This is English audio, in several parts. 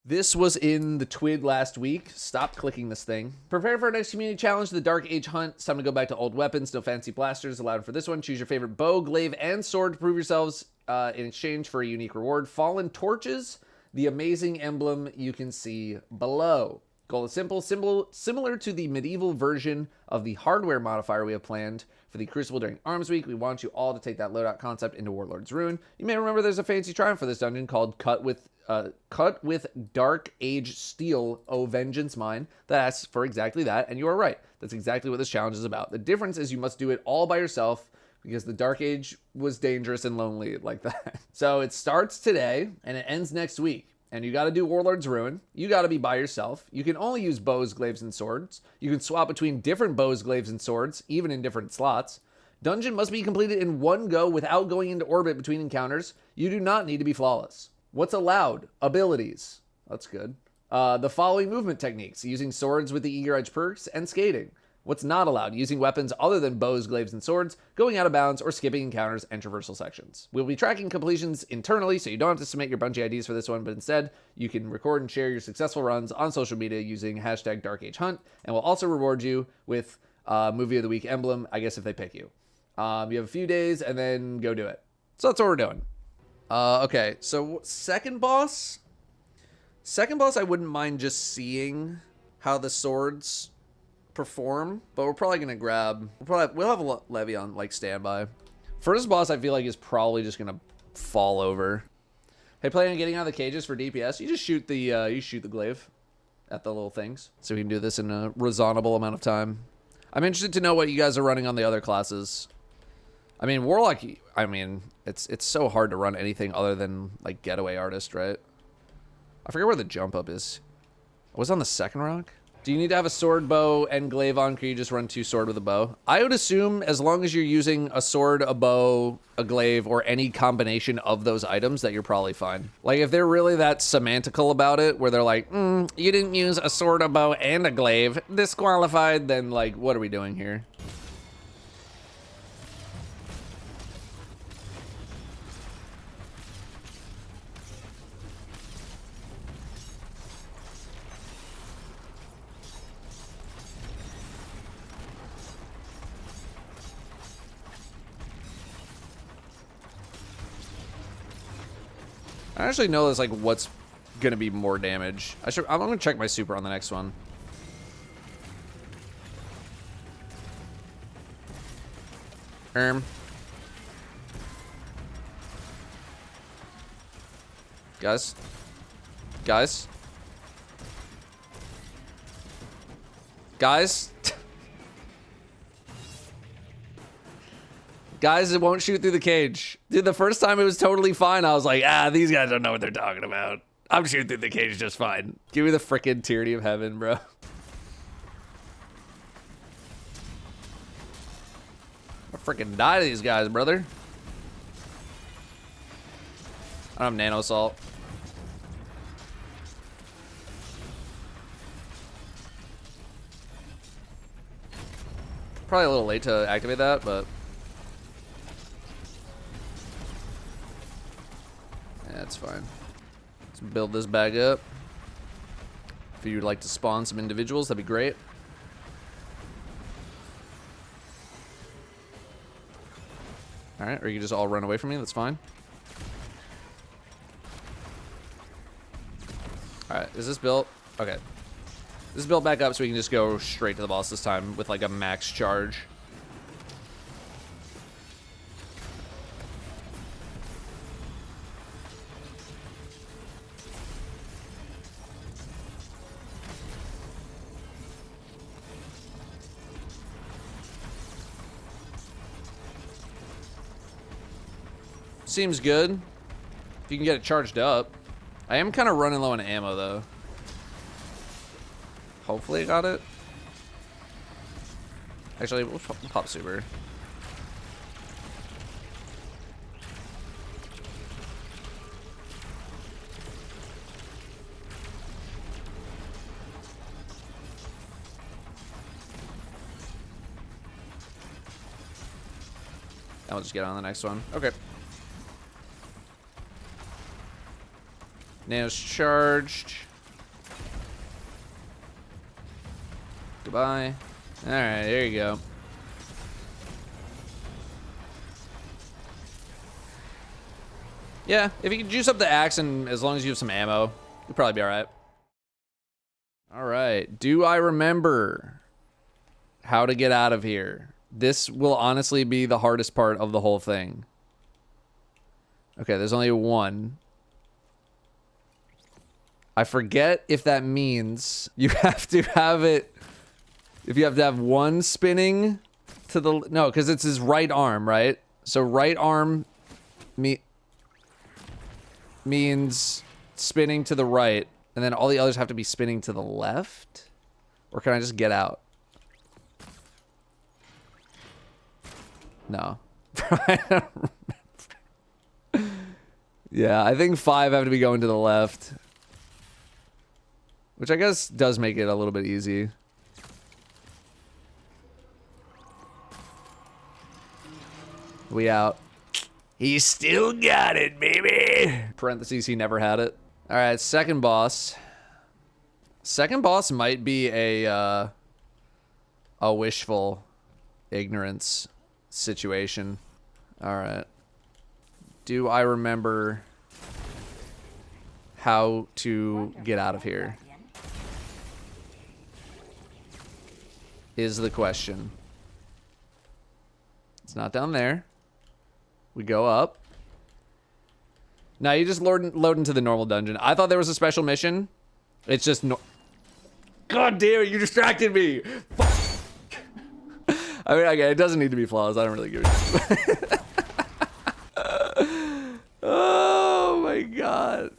This was in the Twid last week. Stop clicking this thing. Prepare for our next community challenge, the Dark Age Hunt. It's time to go back to old weapons. No fancy blasters allowed for this one. Choose your favorite bow, glaive, and sword to prove yourselves in exchange for a unique reward. Fallen Torches, the amazing emblem you can see below. Goal is simple, similar to the medieval version of the hardware modifier we have planned for the Crucible during Arms Week. We want you all to take that loadout concept into Warlord's Ruin. You may remember there's a fancy triumph for this dungeon called Cut with Dark Age Steel, O Vengeance Mine, that asks for exactly that, and you are right. That's exactly what this challenge is about. The difference is you must do it all by yourself, because the Dark Age was dangerous and lonely like that. So it starts today, and it ends next week. And you got to do Warlord's Ruin. You got to be by yourself. You can only use bows, glaives, and swords. You can swap between different bows, glaives, and swords, even in different slots. Dungeon must be completed in one go without going into orbit between encounters. You do not need to be flawless. What's allowed? Abilities. That's good. The following movement techniques: using swords with the eager edge perks, and skating. What's not allowed? Using weapons other than bows, glaives, and swords, going out of bounds, or skipping encounters and traversal sections. We'll be tracking completions internally, so you don't have to submit your Bungie IDs for this one, but instead, you can record and share your successful runs on social media using hashtag #DarkAgeHunt, and we'll also reward you with Movie of the Week emblem, I guess, if they pick you. You have a few days, and then go do it. So that's what we're doing. Okay, so second boss, I wouldn't mind just seeing how the swords perform, but we're probably gonna grab, we'll have a Levi on like standby. First boss I feel like is probably just gonna fall over. Hey, planning on getting out of the cages for DPS? You just shoot the glaive at the little things, so we can do this in a reasonable amount of time. I'm interested to know what you guys are running on the other classes. I mean, Warlock, I mean, it's so hard to run anything other than like getaway artist, right? I forget where the jump up is. I was on the second rock. Do you need to have a sword, bow, and glaive on? Can you just run 2 sword with a bow? I would assume as long as you're using a sword, a bow, a glaive, or any combination of those items, that you're probably fine. Like, if they're really that semantical about it, where they're like, you didn't use a sword, a bow, and a glaive, disqualified, then, like, what are we doing here? I actually know there's like what's gonna be more damage. I'm gonna check my super on the next one. Guys. Guys, it won't shoot through the cage. Dude, the first time it was totally fine. I was like, these guys don't know what they're talking about. I'm shooting through the cage just fine. Give me the frickin' tyranny of heaven, bro. I'll frickin' die to these guys, brother. I don't have nano assault. Probably a little late to activate that, but that's fine. Let's build this bag up. If you'd like to spawn some individuals, that'd be great. Alright, or you can just all run away from me, that's fine. Alright, is this built? Okay. This is built back up so we can just go straight to the boss this time with like a max charge. Seems good. If you can get it charged up. I am kind of running low on ammo, though. Hopefully I got it. Actually, we'll pop super. I'll just get on the next one. Okay. Nano's charged. Goodbye. All right, there you go. Yeah, if you can juice up the axe and as long as you have some ammo, you'll probably be all right. All right, do I remember how to get out of here? This will honestly be the hardest part of the whole thing. Okay, there's only one. I forget if that means you have to have it, if you have to have one spinning to the, no, because it's his right arm, right? So right arm means spinning to the right, and then all the others have to be spinning to the left? Or can I just get out? No. I don't remember. Yeah, I think 5 have to be going to the left. Which I guess does make it a little bit easy. We out. He still got it, baby. Parentheses, he never had it. All right, second boss. Second boss might be a wishful ignorance situation. All right. Do I remember how to get out of here? Is the question. It's not down there. We go up. Now you just load into the normal dungeon. I thought there was a special mission. It's just no. God damn it, you distracted me. I mean, okay, it doesn't need to be flawless. I don't really give a shit. Oh my god.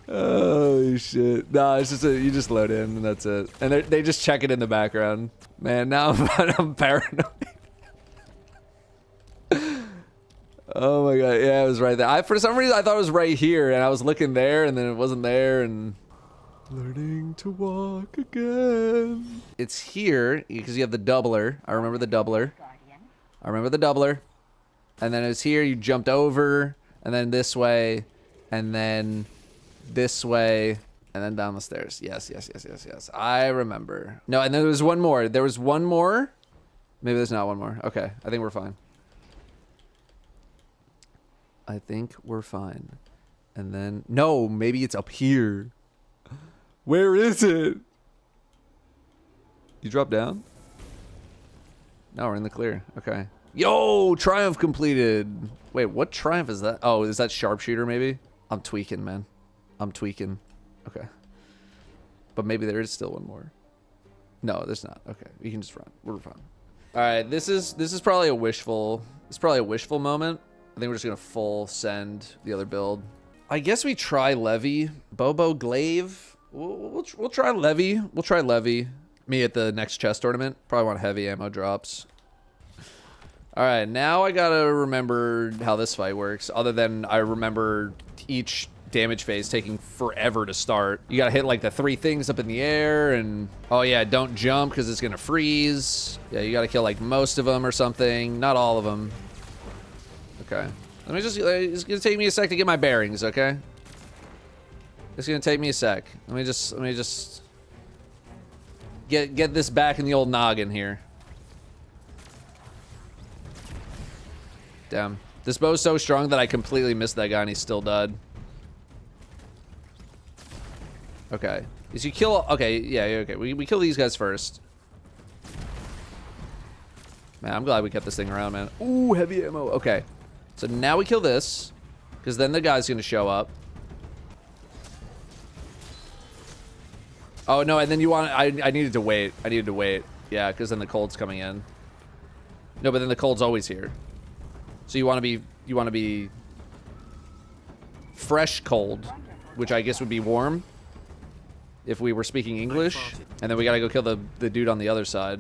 Holy shit. No, it's just you just load in and that's it. And they just check it in the background. Man, now I'm paranoid. Oh my god, yeah, it was right there. For some reason I thought it was right here and I was looking there and then it wasn't there and learning to walk again. It's here because you have the doubler. I remember the doubler. And then it's here, you jumped over and then this way and then this way and then down the stairs. Yes. I remember. No, and then there was one more. There was one more. Maybe there's not one more. Okay, I think we're fine. I think we're fine. And then, no, maybe it's up here. Where is it? You drop down? No, we're in the clear. Okay. Yo, triumph completed. Wait, what triumph is that? Oh, is that sharpshooter maybe? I'm tweaking, man. I'm tweaking. Okay. But maybe there is still one more. No, there's not. Okay, we can just run. We're fine. All right, this is probably a wishful. It's probably a wishful moment. I think we're just gonna full send the other build. I guess we try Levy, Bobo, glaive. We'll try Levy. We'll try Levy. Me at the next chess tournament. Probably want heavy ammo drops. All right, now I gotta remember how this fight works. Other than I remember each damage phase taking forever to start. You gotta hit like the 3 things up in the air and oh yeah, don't jump because it's gonna freeze. Yeah, you gotta kill like most of them or something. Not all of them. Okay. Let me just, it's gonna take me a sec to get my bearings, okay? It's gonna take me a sec. Let me just get this back in the old noggin here. Damn. This bow's so strong that I completely missed that guy and he's still dead. Okay. Is you kill, okay, yeah, okay. We kill these guys first. Man, I'm glad we kept this thing around, man. Ooh, heavy ammo. Okay. So now we kill this, because then the guy's gonna show up. Oh no, and then you want, I needed to wait. I needed to wait. Yeah, because then the cold's coming in. No, but then the cold's always here. So you want to be fresh cold, which I guess would be warm if we were speaking English. And then we gotta go kill the dude on the other side.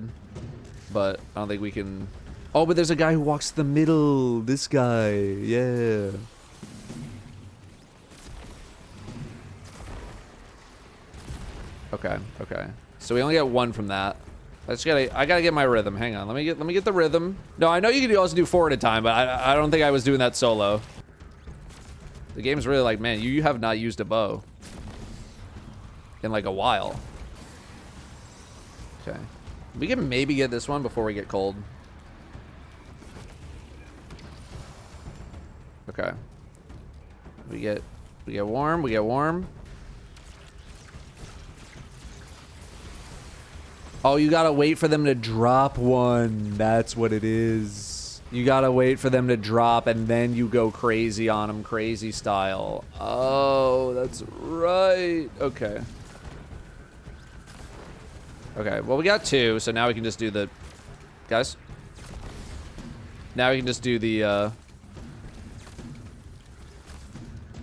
But I don't think we can. Oh, but there's a guy who walks the middle. This guy, yeah. Okay, okay. So we only get 1 from that. I gotta get my rhythm. Hang on, let me get the rhythm. No, I know you can also do 4 at a time, but I don't think I was doing that solo. The game's really like, man, you have not used a bow. in like a while. Okay. We can maybe get this one before we get cold. Okay. We get warm, we get warm. Oh, you gotta wait for them to drop one. That's what it is. You gotta wait for them to drop and then you go crazy on them, crazy style. Oh, that's right. Okay. Okay, well we got 2, so now we can just do the... Guys? Now we can just do the,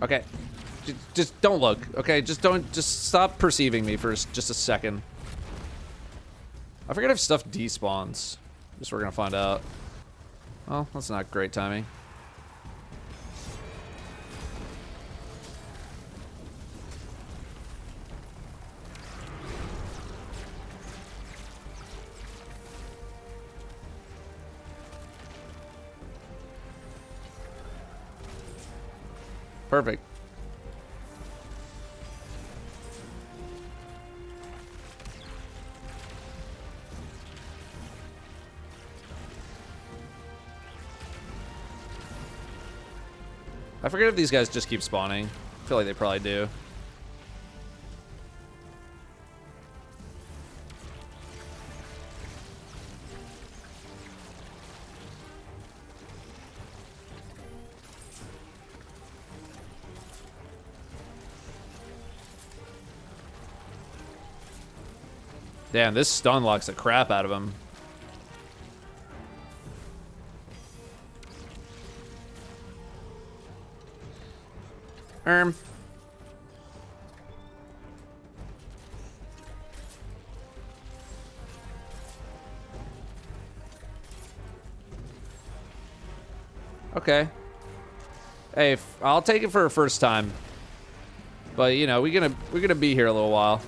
Okay. Just don't look, okay? Just stop perceiving me for just a second. I forget if stuff despawns. Just we're gonna find out. Well, that's not great timing. Perfect. I forget if these guys just keep spawning. I feel like they probably do. Damn, this stun locks the crap out of him. Okay. Hey, I'll take it for a first time. But you know, we're gonna be here a little while.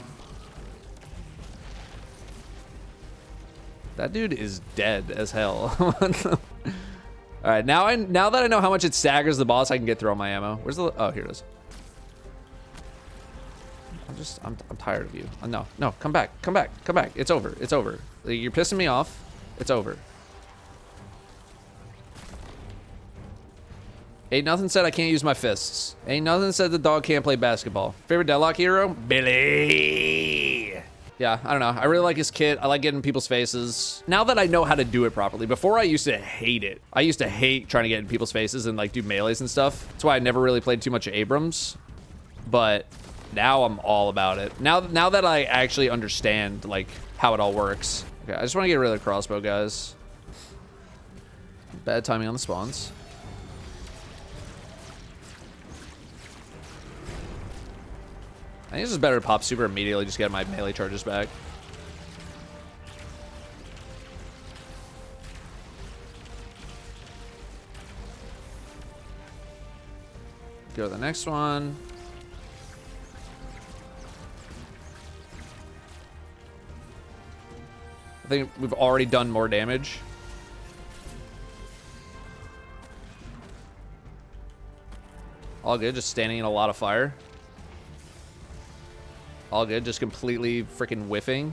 That dude is dead as hell. All right, now that I know how much it staggers the boss, I can get through all my ammo. Where's the? Oh, here it is. I'm tired of you. No, come back. It's over. You're pissing me off. It's over. Ain't nothing said I can't use my fists. Ain't nothing said the dog can't play basketball. Favorite deadlock hero? Billy. Yeah, I don't know. I really like his kit. I like getting in people's faces. Now that I know how to do it properly, before I used to hate it. I used to hate trying to get in people's faces and like do melees and stuff. That's why I never really played too much Abrams. But now I'm all about it. Now that I actually understand like how it all works. Okay, I just want to get rid of the crossbow, guys. Bad timing on the spawns. I think it's just better to pop super immediately, just get my melee charges back. Go to the next one. I think we've already done more damage. All good, just standing in a lot of fire. All good, just completely freaking whiffing.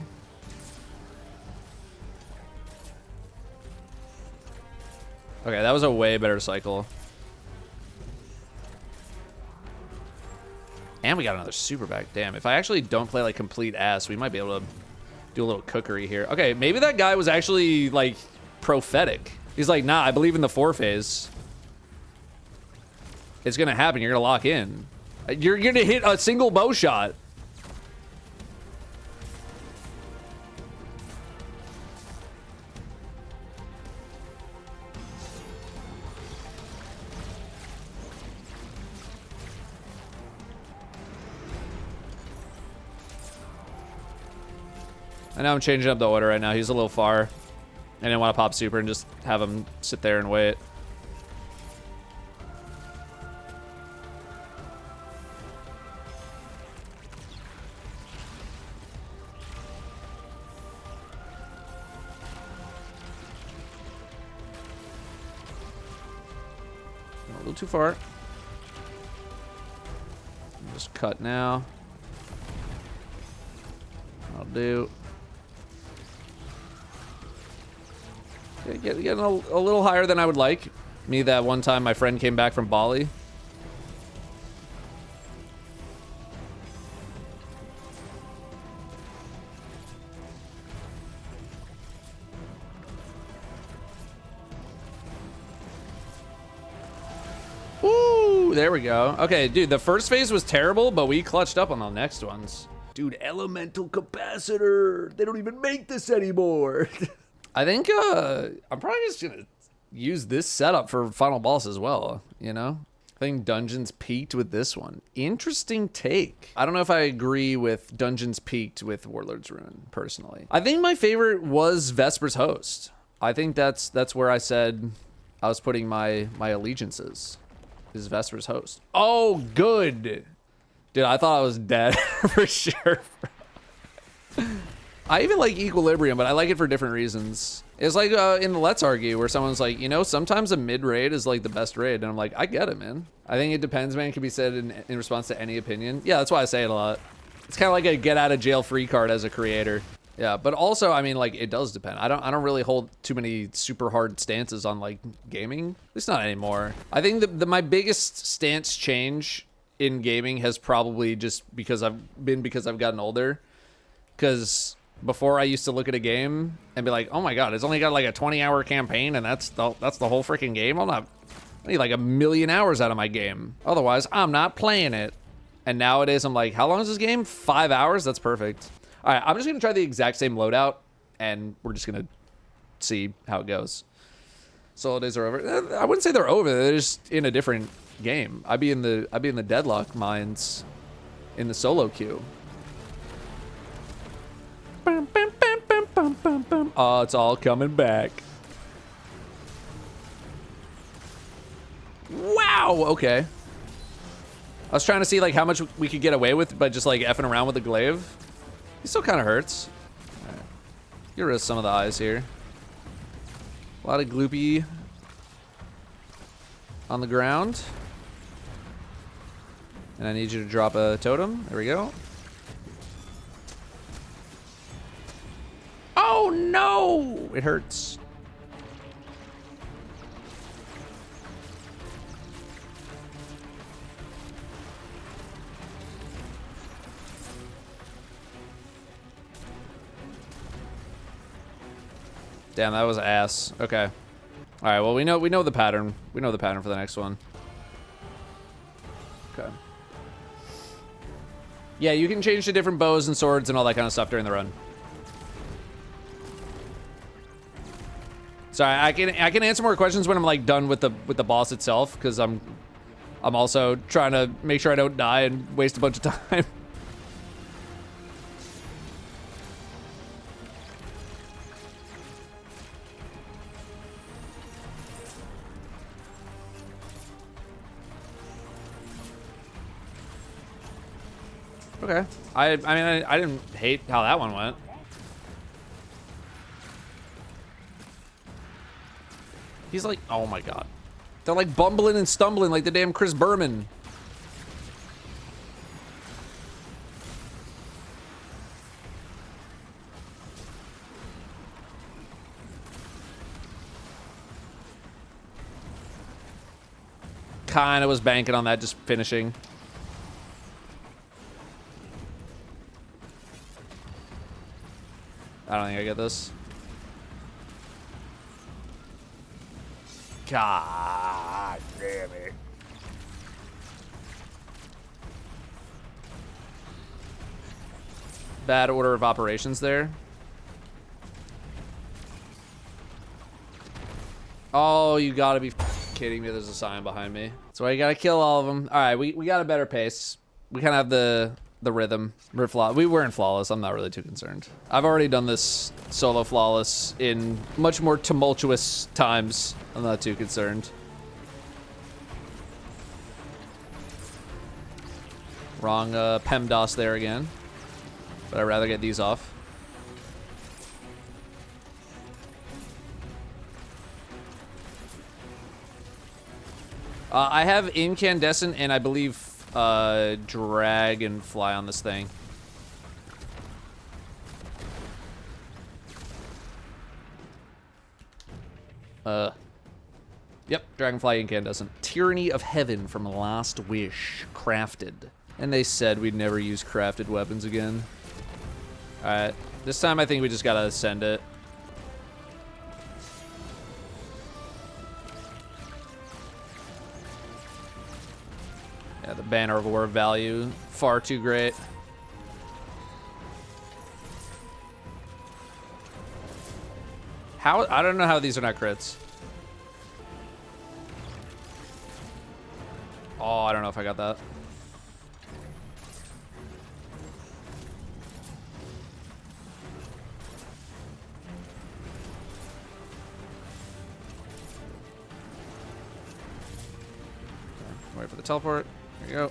Okay, that was a way better cycle. And we got another super back. Damn, if I actually don't play like complete ass, we might be able to do a little cookery here. Okay, maybe that guy was actually like prophetic. He's like, nah, I believe in the 4 phase. It's gonna happen, you're gonna lock in. You're gonna hit a single bow shot. I know I'm changing up the order right now. He's a little far. I didn't want to pop super and just have him sit there and wait. A little too far. Just cut now. do. Getting a little higher than I would like. Me, that one time my friend came back from Bali. Ooh, there we go. Okay, dude, the first phase was terrible, but we clutched up on the next ones. Dude, elemental capacitor. They don't even make this anymore. I think I'm probably just gonna use this setup for final boss as well, you know? I think Dungeons peaked with this one. Interesting take. I don't know if I agree with Dungeons peaked with Warlord's Ruin, personally. I think my favorite was Vesper's Host. I think that's where I said I was putting my allegiances, is Vesper's Host. Oh, good. Dude, I thought I was dead for sure. I even like Equilibrium, but I like it for different reasons. It's like in the Let's Argue, where someone's like, you know, sometimes a mid raid is like the best raid. And I'm like, I get it, man. I think it depends, man. It can be said in response to any opinion. Yeah, that's why I say it a lot. It's kind of like a get out of jail free card as a creator. Yeah, but also, I mean, like, it does depend. I don't really hold too many super hard stances on like gaming. At least not anymore. I think my biggest stance change in gaming has probably just because I've gotten older. Because before I used to look at a game and be like, oh my god, it's only got like a 20-hour campaign and that's the whole freaking game. I need like 1 million hours out of my game. Otherwise, I'm not playing it. And nowadays I'm like, how long is this game? 5 hours? That's perfect. All right, I'm just gonna try the exact same loadout and we're just gonna see how it goes. Solo days are over. I wouldn't say they're over. They're just in a different game. I'd be in the deadlock mines in the solo queue. Oh, it's all coming back. Wow, okay. I was trying to see like how much we could get away with by just like effing around with the glaive. He still kind of hurts. All right. Get rid of some of the eyes here. A lot of gloopy on the ground. And I need you to drop a totem. There we go. Oh no! It hurts. Damn, that was ass. Okay. All right, well, we know the pattern. We know the pattern for the next one. Okay. Yeah, you can change to different bows and swords and all that kind of stuff during the run. Sorry, I can answer more questions when I'm like done with the boss itself, because I'm also trying to make sure I don't die and waste a bunch of time. Okay. I mean, I didn't hate how that one went. He's like, oh my god. They're like bumbling and stumbling like the damn Chris Berman. Kinda was banking on that just finishing. I don't think I get this. God damn it. Bad order of operations there. Oh, you gotta be kidding me. There's a sign behind me. So I gotta kill all of them. All right, we got a better pace. We kind of have the rhythm. We weren't flawless. I'm not really too concerned. I've already done this solo flawless in much more tumultuous times. I'm not too concerned. Wrong PEMDOS there again. But I'd rather get these off. I have incandescent and I believe dragonfly on this thing. Yep, Dragonfly Incandescent. Tyranny of Heaven from Last Wish. Crafted. And they said we'd never use crafted weapons again. Alright, this time I think we just gotta send it. Yeah, the Banner of War value, far too great. How? I don't know how these are not crits. Oh, I don't know if I got that. Wait for the teleport. There you go.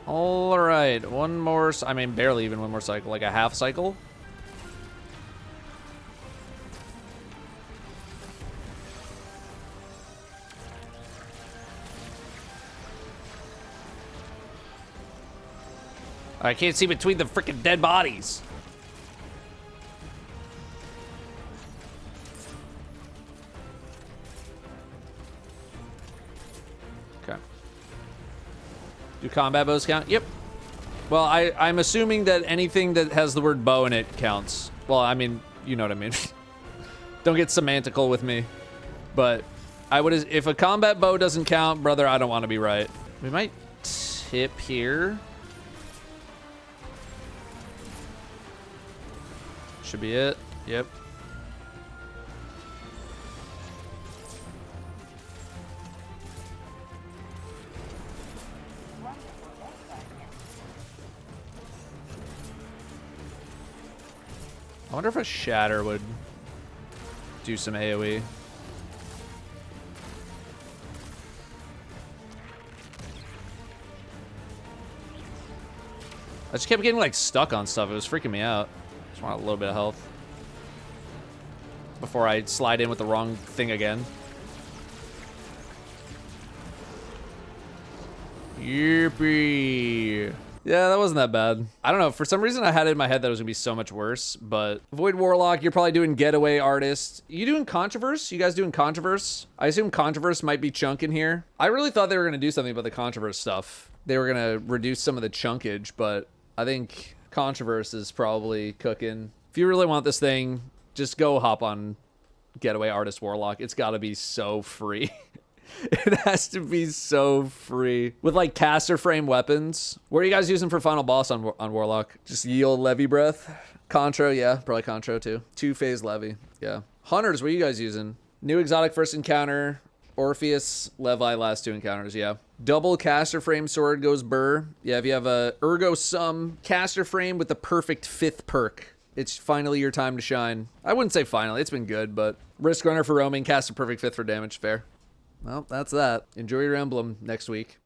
All right, one more. I mean, barely even one more cycle, like a half cycle. I can't see between the freaking dead bodies. Okay. Do combat bows count? Yep. Well, I'm assuming that anything that has the word bow in it counts. Well, I mean, you know what I mean. Don't get semantical with me. But I would, if a combat bow doesn't count, brother, I don't want to be right. We might tip here. Should be it. Yep. I wonder if a shatter would do some AoE. I just kept getting like stuck on stuff. It was freaking me out. Just want a little bit of health before I slide in with the wrong thing again. Yippee. Yeah, that wasn't that bad. I don't know. For some reason, I had it in my head that it was going to be so much worse, but Void Warlock, you're probably doing Getaway Artist. You doing Contraverse? You guys doing Contraverse? I assume Contraverse might be chunking here. I really thought they were going to do something about the Contraverse stuff. They were going to reduce some of the chunkage, but I think Contraverse is probably cooking. If you really want this thing, just go hop on Getaway Artist Warlock. It's got to be so free. It has to be so free. With like caster frame weapons. What are you guys using for final boss on Warlock? Just yield Levi breath. Contra, yeah, probably Contra too. 2-phase Levi, yeah. Hunters, what are you guys using? New exotic first encounter. Orpheus, Levi last 2 encounters, yeah. Double caster frame sword goes burr. Yeah, if you have a ergo sum caster frame with the perfect 5th perk, it's finally your time to shine. I wouldn't say finally, it's been good, but riskrunner for roaming, cast a perfect 5th for damage, fair. Well, that's that. Enjoy your emblem next week.